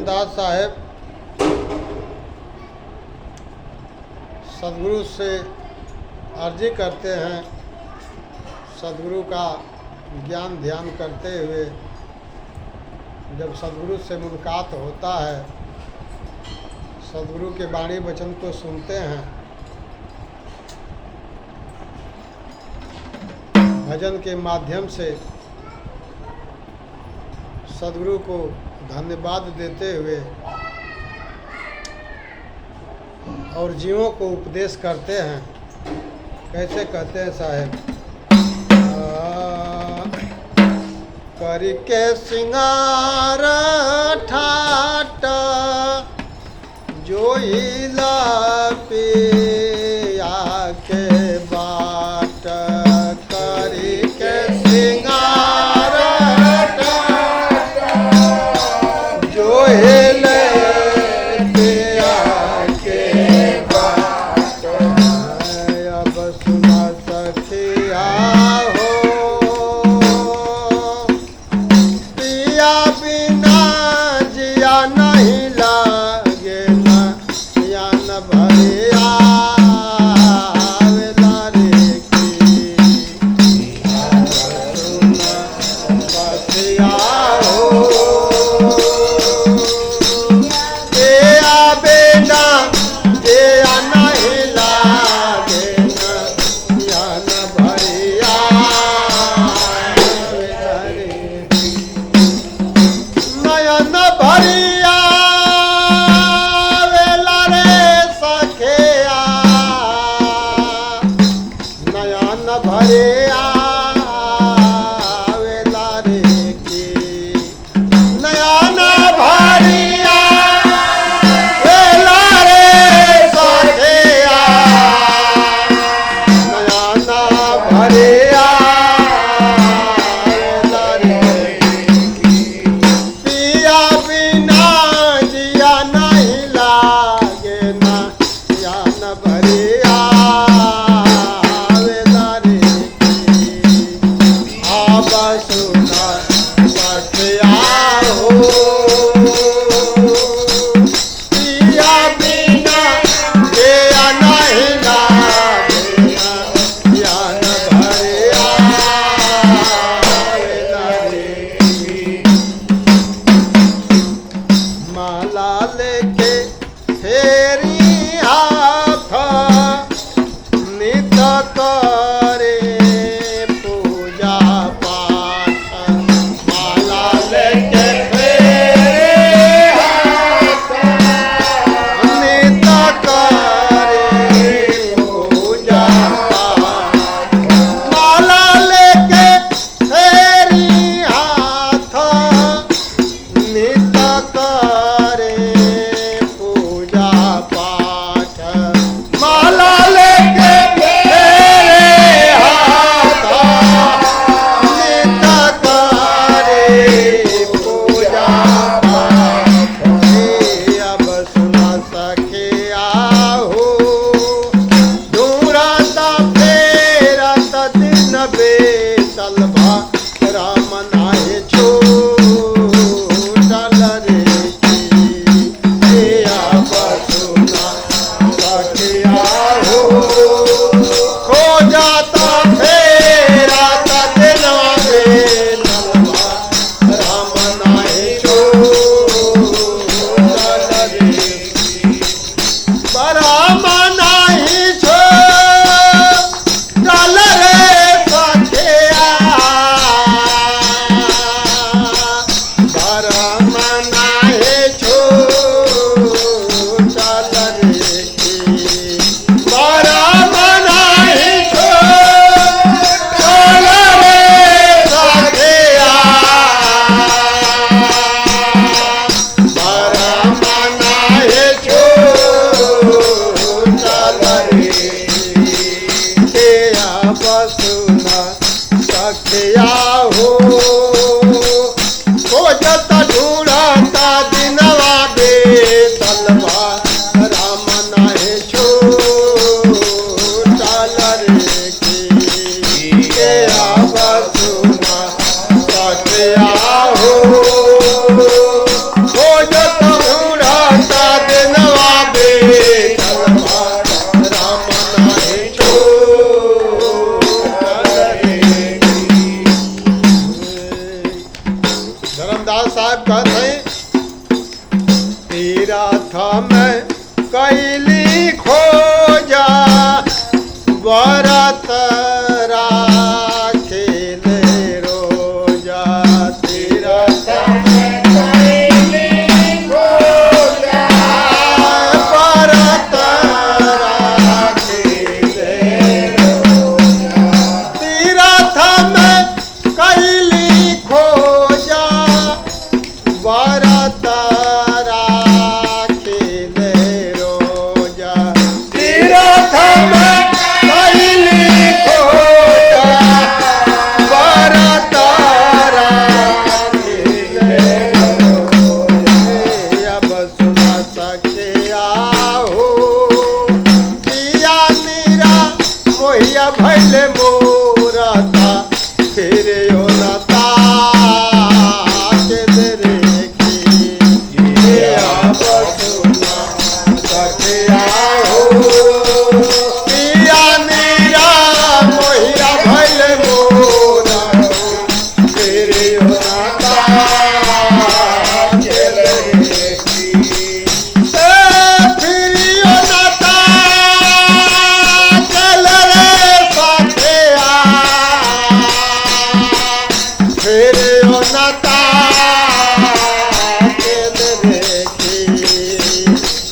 रामदास साहेब सदगुरु से अर्जी करते हैं। सदगुरु का ज्ञान ध्यान करते हुए जब सदगुरु से मुलाकात होता है, सदगुरु के वाणी वचन को सुनते हैं, भजन के माध्यम से सदगुरु को धन्यवाद देते हुए और जीवों को उपदेश करते हैं। कैसे कहते हैं साहेब? करके सिंगार ठाट जोइला पिया के बाट, करके सिंगार ठाट जोइले पिया के बाट। अब सुना सखिया हो पिया बिना जिया नहीं लागे ना, या न भरिया वेलारे की। सुना सखिया हो पिया बिना जिया नहीं लागे ना, या न भरिया वेलारे की। नयन भरिया वेला रे सखिया, नयन भरिया वेला रे की। नयन भरिया वेला रे सखिया, नयन भरिया वेला रे की। पिया बिना जिया नहीं लागे ना, या न भरिया वेलारे की। अब सुना सखिया हो पिया बिना जिया नहीं लागे ना, या न भरिया वेलारे की। माला लेके फेरी हाथ नित करे पूजा पाठ। माला लेके फेरी हाथ नित करे पूजा पाठ। माला लेके फेरी हाथ नित करे पूजा पाठ। माला लेके फेरे हाथ नित करे पूजा पाठ। अब सुना सखिया हो दूरत फेरत दिन बेतल बा, राम नाहे छूटल रे की। अब सुना सखिया हो खोजत फेरत दिन बेतल बा, राम नाहे छूटल रे की। राम नाहि छूटल रे सखिया, राम नाहि छूटल रे की। राम नाहि छूटल रे सखिया, राम नाहि छूटल रे की। अब सुना सखिया हो खोजत ढूंढता दिनवा बेतल बा, राम नाहि छूटल रे की। अब सुना सखिया हो खोजत व्रत राखिले रोजा तीरथ व्रत राखिले तीरथ में कैली खोजा व्रत राखिले रोजा तीरथ में कैली खोजा व्रत राखिले रोजा। अब सुना सके आहो पिया मीरा मोहिया भैले मोरता फिर यो नता के देखी अब सुना सके आहो पिया मीरा मोहिया भैले मोरता फिर यो नता के देखी फिर यो नता चल रे सखिया फिर यो नता के देखी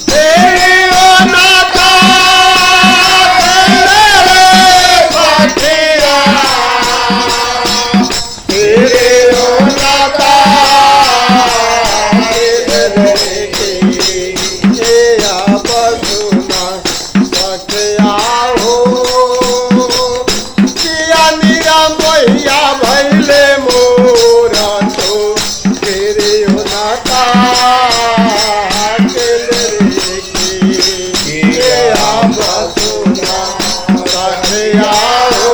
फिर यो नता चल रे सखिया फिर यो नता के देखी अब सुना सखिया हो पिया मीरा मोहिया भैले मोरा तो फिर यो नता के देखी अब सुना सखिया हो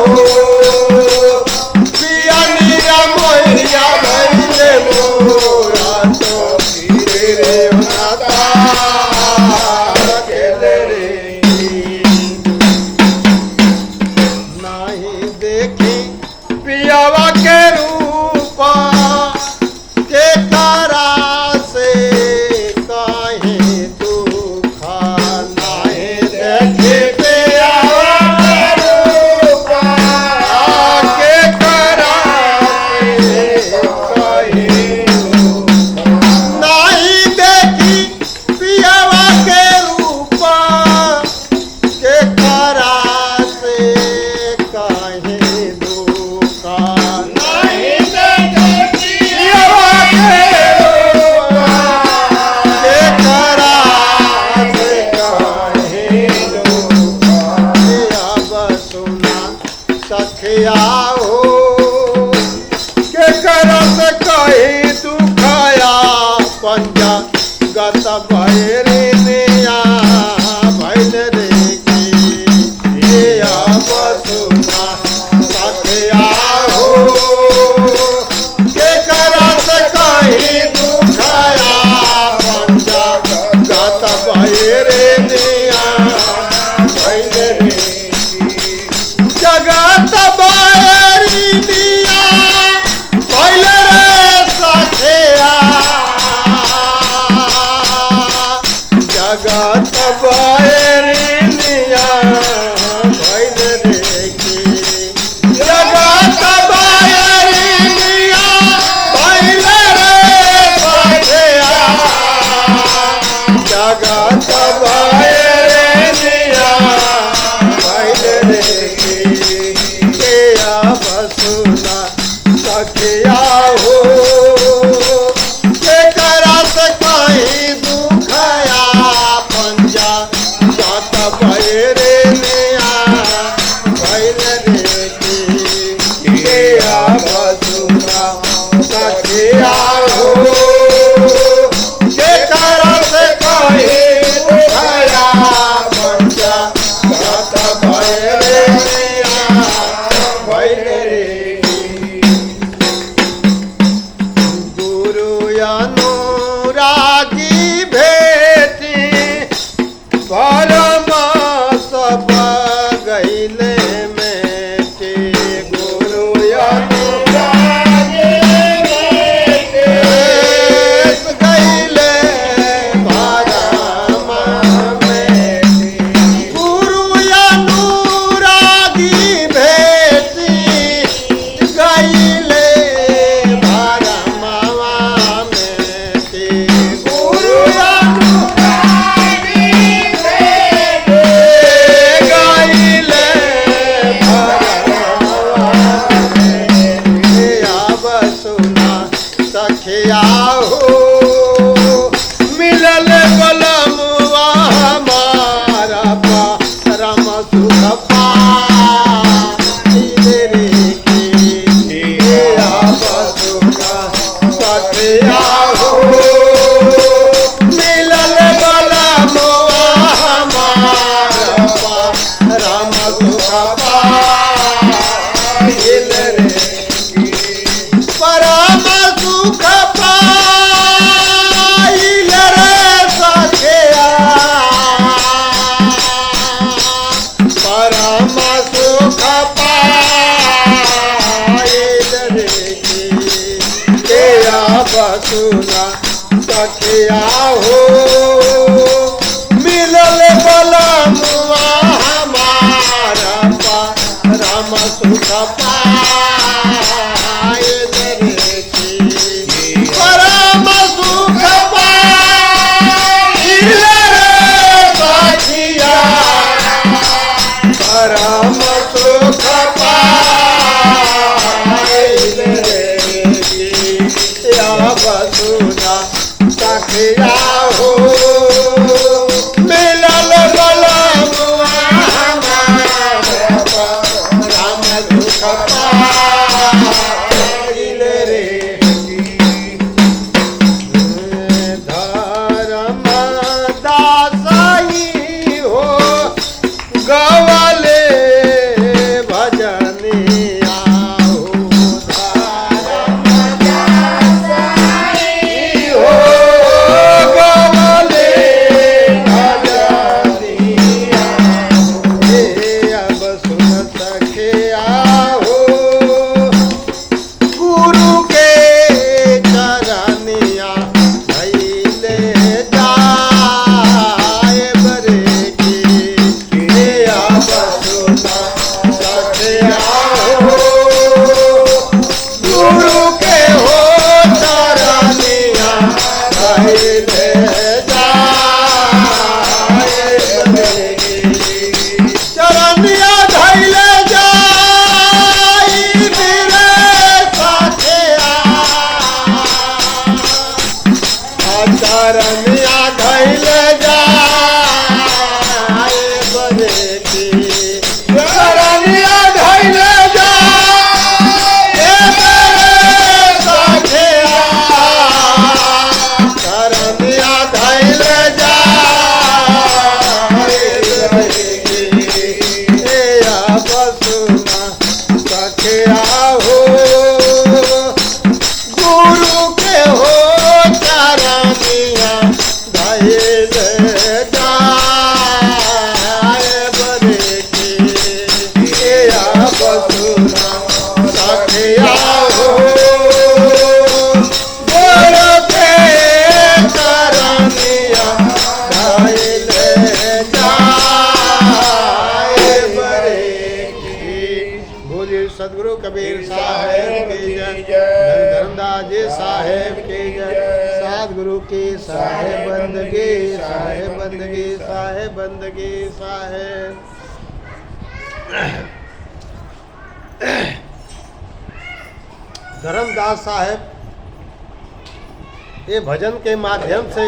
पिया मीरा मोहिया भैले मोरा तो फिर यो नता के देखी नहीं देखी पियावा के रूप के तारा से काहे दुखा नहीं देखी पियावा के रूप के तारा से काहे दुखा नहीं देखी पियावा के रूप के तारा से काहे दुखा नहीं देखी पियावा के रूप के तारा से काहे दुखा। अब सुना सखिया हो के करत कही दुखाया पंजा गत भैरे निया भैल देखी अब सुना सखिया हो के करत कही दुखाया पंजा गत भैरे निया भैल देखी जगत बाहरी दिया पहले रे सखिया जगत बाहरी दिया पहले देखी जगत बाहरी दिया पहले रे सखिया जगत बाहरी दिया पहले देखी अब सुना सखिया हो के करत कहीं दुखया पंजा जात भैरे निया भैल देखी अब सुना सखिया हो के करत कहीं दुखया पंजा जात भैरे निया भैल गुरु अनुरागी भेटी परम सब गैले में पाइल रे की परम सुख पाइल रे सखिया परम सुख पाइल रे की के अब सुना सखिया हो मिलल बलमुआ हमारा परम सुख पाइल रे की परम सुख पाइल रे सखिया परम सुख पाइल रे की अब सुना सखिया हो मिलल बलमुआ हमारा परम सुख पाइल रे की धर्म दासई हो गवले भजनिया हो धर्म दासई हो गवले भजनिया हे अब सुन सखिया हो गुरु के चरनिया धइले जाए बरे की हे अब सुन सखिया हो गुरु के हो चरनिया धइले जाए बरे की चरनिया धइले जाई बिरे सखिया चरनिया धइले जाए बरे की चरनिया धइले जाए बरे सखिया चरनिया धइले जाए बरे की हे अब सुना सखिया हो गुरु के हो चरनिया धइले जाए बरे की हे अब सुना सखिया हो गुरु के चरनिया धइले जाए बरे की बोलिए सदगुरु कबीर साहेब की जय धर्मदास जी साहेब की जय सदगुरु की साहेब बंदगी साहेब बंदगी साहेब बंदगी साहेब धर्मदास साहेब ये भजन के माध्यम से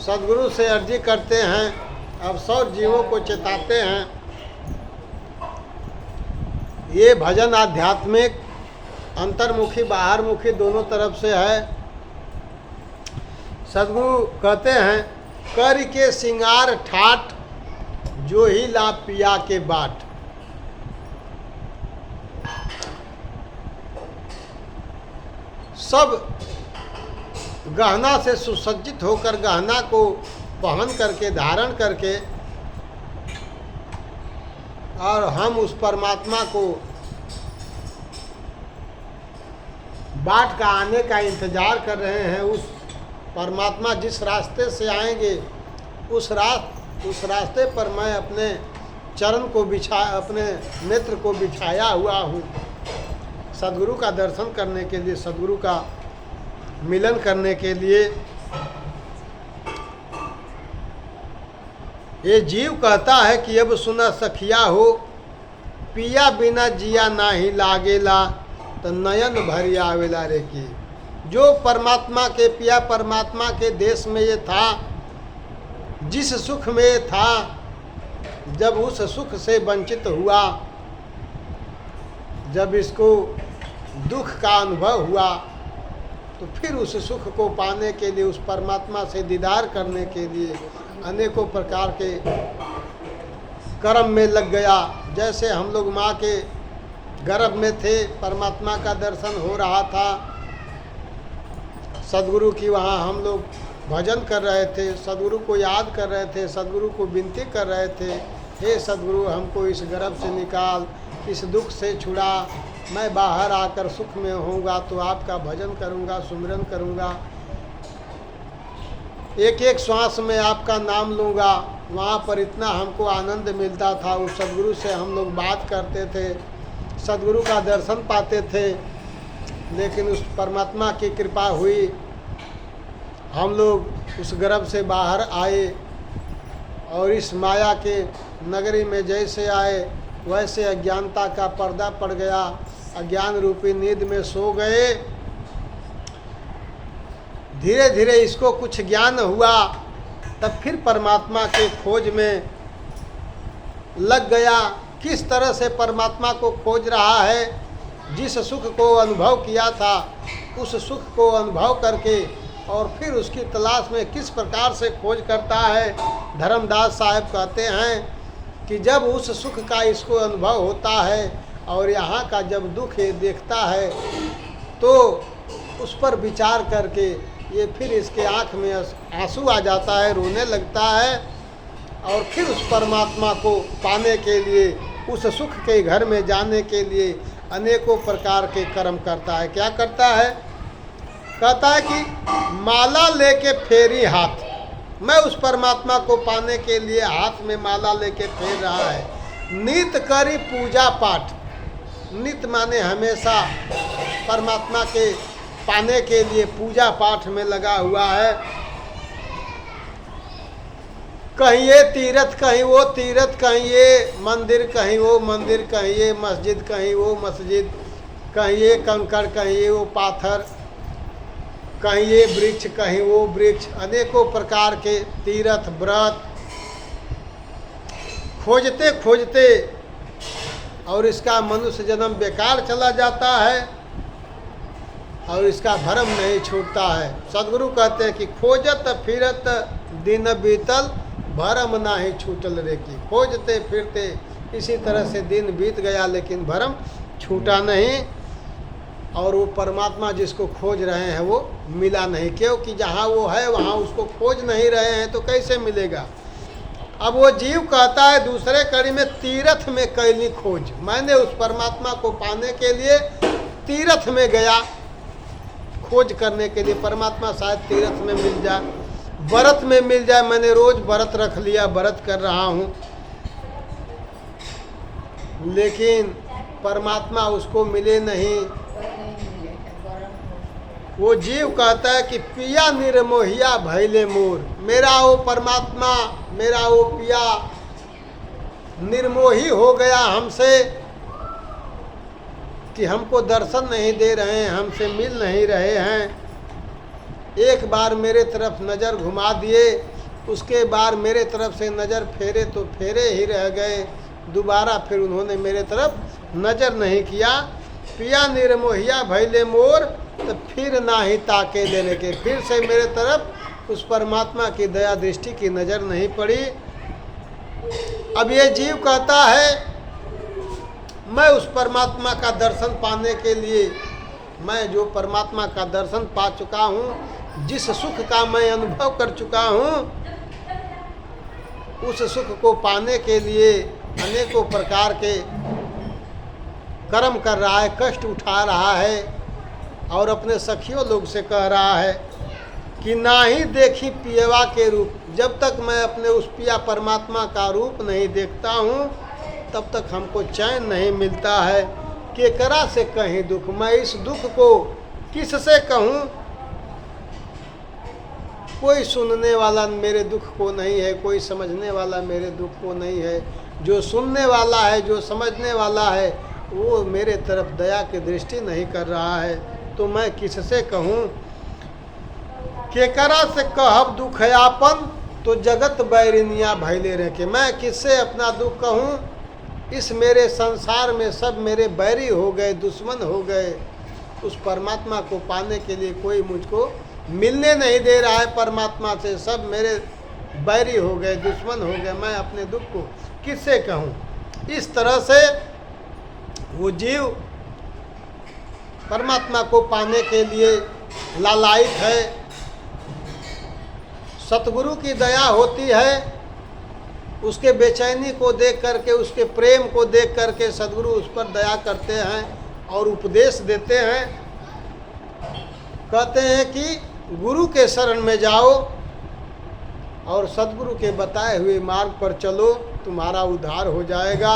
सदगुरु से अर्जी करते हैं अब सब जीवों को चेताते हैं ये भजन आध्यात्मिक अंतर्मुखी बाहरमुखी दोनों तरफ से है। सदगुरु कहते हैं कर के सिंगार ठाट जो ही ला पिया के बाट। सब गहना से सुसज्जित होकर गहना को पहन करके धारण करके और हम उस परमात्मा को बाट का आने का इंतजार कर रहे हैं। उस परमात्मा जिस रास्ते से आएंगे उस रास्ते पर मैं अपने चरण को अपने नेत्र को बिछाया हुआ हूँ सदगुरु का दर्शन करने के लिए, सदगुरु का मिलन करने के लिए। ये जीव कहता है कि अब सुना सखिया हो पिया बिना जिया नाही लागेला तो नयन भरी आवेला रे की। जो परमात्मा के पिया परमात्मा के देश में ये था, जिस सुख में ये था, जब उस सुख से वंचित हुआ, जब इसको दुख का अनुभव हुआ तो फिर उस सुख को पाने के लिए, उस परमात्मा से दीदार करने के लिए अनेकों प्रकार के कर्म में लग गया। जैसे हम लोग माँ के गर्भ में थे, परमात्मा का दर्शन हो रहा था, सदगुरु की वहाँ हम लोग भजन कर रहे थे, सदगुरु को याद कर रहे थे, सदगुरु को विनती कर रहे थे, हे सदगुरु हमको इस गर्भ से निकाल, इस दुख से छुड़ा, मैं बाहर आकर सुख में होऊंगा तो आपका भजन करूंगा, सुमिरन करूंगा, एक एक श्वास में आपका नाम लूँगा। वहाँ पर इतना हमको आनंद मिलता था। उस सदगुरु से हम लोग बात करते थे, सदगुरु का दर्शन पाते थे। लेकिन उस परमात्मा की कृपा हुई, हम लोग उस गर्भ से बाहर आए और इस माया के नगरी में जैसे आए वैसे अज्ञानता का पर्दा पड़ गया, अज्ञान रूपी नींद में सो गए। धीरे धीरे इसको कुछ ज्ञान हुआ, तब फिर परमात्मा के खोज में लग गया। किस तरह से परमात्मा को खोज रहा है, जिस सुख को अनुभव किया था उस सुख को अनुभव करके और फिर उसकी तलाश में किस प्रकार से खोज करता है। धर्मदास साहब कहते हैं कि जब उस सुख का इसको अनुभव होता है और यहाँ का जब दुख ये देखता है तो उस पर विचार करके ये फिर इसके आँख में आंसू आ जाता है, रोने लगता है और फिर उस परमात्मा को पाने के लिए, उस सुख के घर में जाने के लिए अनेकों प्रकार के कर्म करता है। क्या करता है? कहता है कि माला लेके फेरी हाथ, मैं उस परमात्मा को पाने के लिए हाथ में माला लेके फेर रहा है। नित करी पूजा पाठ, नित माने हमेशा परमात्मा के पाने के लिए पूजा पाठ में लगा हुआ है। कहीं ये तीर्थ, कहीं वो तीर्थ, कहीं ये मंदिर, कहीं वो मंदिर, कहीं ये मस्जिद, कहीं वो मस्जिद, कहीं ये कंकड़, कहीं ये वो पाथर, कहीं ये वृक्ष, कहीं वो वृक्ष, अनेकों प्रकार के तीर्थ व्रत खोजते खोजते और इसका मनुष्य जन्म बेकार चला जाता है और इसका भरम नहीं छूटता है। सदगुरु कहते हैं कि खोजत फिरत दिन बीतल, भरम नाही छूटल रे की। खोजते फिरते इसी तरह से दिन बीत गया लेकिन भरम छूटा नहीं और वो परमात्मा जिसको खोज रहे हैं वो मिला नहीं, क्योंकि जहाँ वो है वहाँ उसको खोज नहीं रहे हैं तो कैसे मिलेगा। अब वो जीव कहता है दूसरे कड़ी में, तीर्थ में कैली खोज, मैंने उस परमात्मा को पाने के लिए तीर्थ में गया खोज करने के लिए। परमात्मा शायद तीर्थ में मिल जाए, व्रत में मिल जाए, मैंने रोज व्रत रख लिया, व्रत कर रहा हूँ, लेकिन परमात्मा उसको मिले नहीं। वो जीव कहता है कि पिया निर्मोहिया भैले मोर, मेरा वो परमात्मा, मेरा वो पिया निर्मोही हो गया हमसे कि हमको दर्शन नहीं दे रहे हैं, हमसे मिल नहीं रहे हैं। एक बार मेरे तरफ नज़र घुमा दिए, उसके बाद मेरे तरफ से नज़र फेरे तो फेरे ही रह गए, दोबारा फिर उन्होंने मेरे तरफ नज़र नहीं किया। पिया निर्मोहिया भैले मोर, तो फिर ना ही ताके देने के, फिर से मेरे तरफ उस परमात्मा की दया दृष्टि की नज़र नहीं पड़ी। अब ये जीव कहता है मैं उस परमात्मा का दर्शन पाने के लिए, मैं जो परमात्मा का दर्शन पा चुका हूँ, जिस सुख का मैं अनुभव कर चुका हूँ, उस सुख को पाने के लिए अनेकों प्रकार के कर्म कर रहा है, कष्ट उठा रहा है और अपने सखियों लोग से कह रहा है कि ना ही देखी पियवा के रूप, जब तक मैं अपने उस पिया परमात्मा का रूप नहीं देखता हूँ तब तक हमको चैन नहीं मिलता है। केकरा से कहीं दुख, मैं इस दुख को किससे कहूँ, कोई सुनने वाला मेरे दुख को नहीं है, कोई समझने वाला मेरे दुख को नहीं है। जो सुनने वाला है, जो समझने वाला है, वो मेरे तरफ दया की दृष्टि नहीं कर रहा है, तो मैं किससे कहूँ। केकरा से कहब दुख है आपन, तो जगत बैरिनिया भैले रह के, मैं किससे अपना दुख कहूँ। इस मेरे संसार में सब मेरे बैरी हो गए, दुश्मन हो गए। उस परमात्मा को पाने के लिए कोई मुझको मिलने नहीं दे रहा है परमात्मा से, सब मेरे बैरी हो गए, दुश्मन हो गए। मैं अपने दुख को किससे कहूँ। इस तरह से वो जीव परमात्मा को पाने के लिए लालायित है। सतगुरु की दया होती है, उसके बेचैनी को देख करके, उसके प्रेम को देख करके सद्गुरु उस पर दया करते हैं और उपदेश देते हैं। कहते हैं कि गुरु के शरण में जाओ और सद्गुरु के बताए हुए मार्ग पर चलो, तुम्हारा उद्धार हो जाएगा।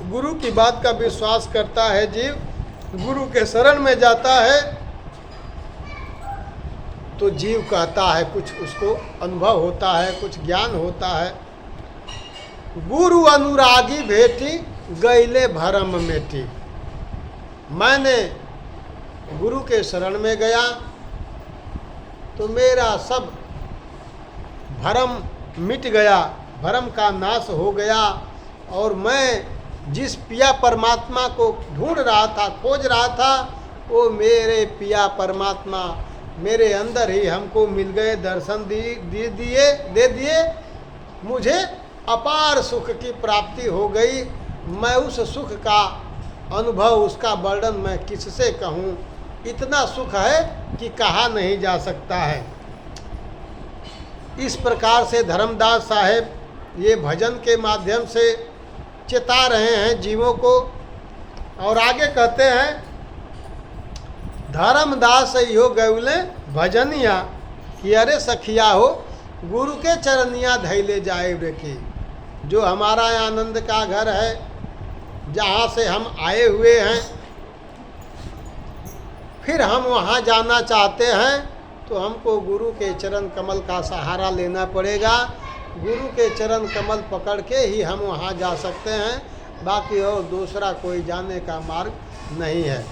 गुरु की बात का विश्वास करता है जीव, गुरु के शरण में जाता है तो जीव कहता है, कुछ उसको अनुभव होता है, कुछ ज्ञान होता है। गुरु अनुरागी भेटी गईले भरम मेटी। मैंने गुरु के शरण में गया तो मेरा सब भरम मिट गया, भरम का नाश हो गया और मैं जिस पिया परमात्मा को ढूंढ रहा था, खोज रहा था, वो मेरे पिया परमात्मा मेरे अंदर ही हमको मिल गए, दर्शन दे दिए। मुझे अपार सुख की प्राप्ति हो गई। मैं उस सुख का अनुभव, उसका वर्णन मैं किससे कहूँ। इतना सुख है कि कहा नहीं जा सकता है। इस प्रकार से धर्मदास साहेब ये भजन के माध्यम से चेता रहे हैं जीवों को। और आगे कहते हैं, धर्मदास यो गौले भजनिया कि अरे सखिया हो गुरु के चरनिया धैले जाए रेखी। जो हमारा आनंद का घर है, जहाँ से हम आए हुए हैं, फिर हम वहाँ जाना चाहते हैं तो हमको गुरु के चरण कमल का सहारा लेना पड़ेगा। गुरु के चरण कमल पकड़ के ही हम वहाँ जा सकते हैं, बाकी और दूसरा कोई जाने का मार्ग नहीं है।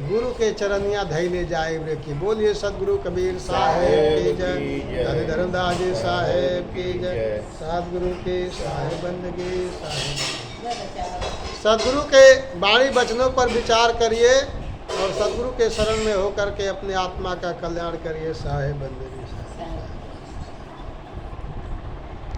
गुरु के चरनिया धैले जाए की। बोलिए सदगुरु कबीर साहेब की जय, हरि धर्मदास जी साहेब की जय, सदगुरु के साहेब बंदगी साहेब। सदगुरु के वाणी वचनों पर विचार करिए और सदगुरु के शरण में होकर के अपने आत्मा का कल्याण करिए साहेब बंदगी।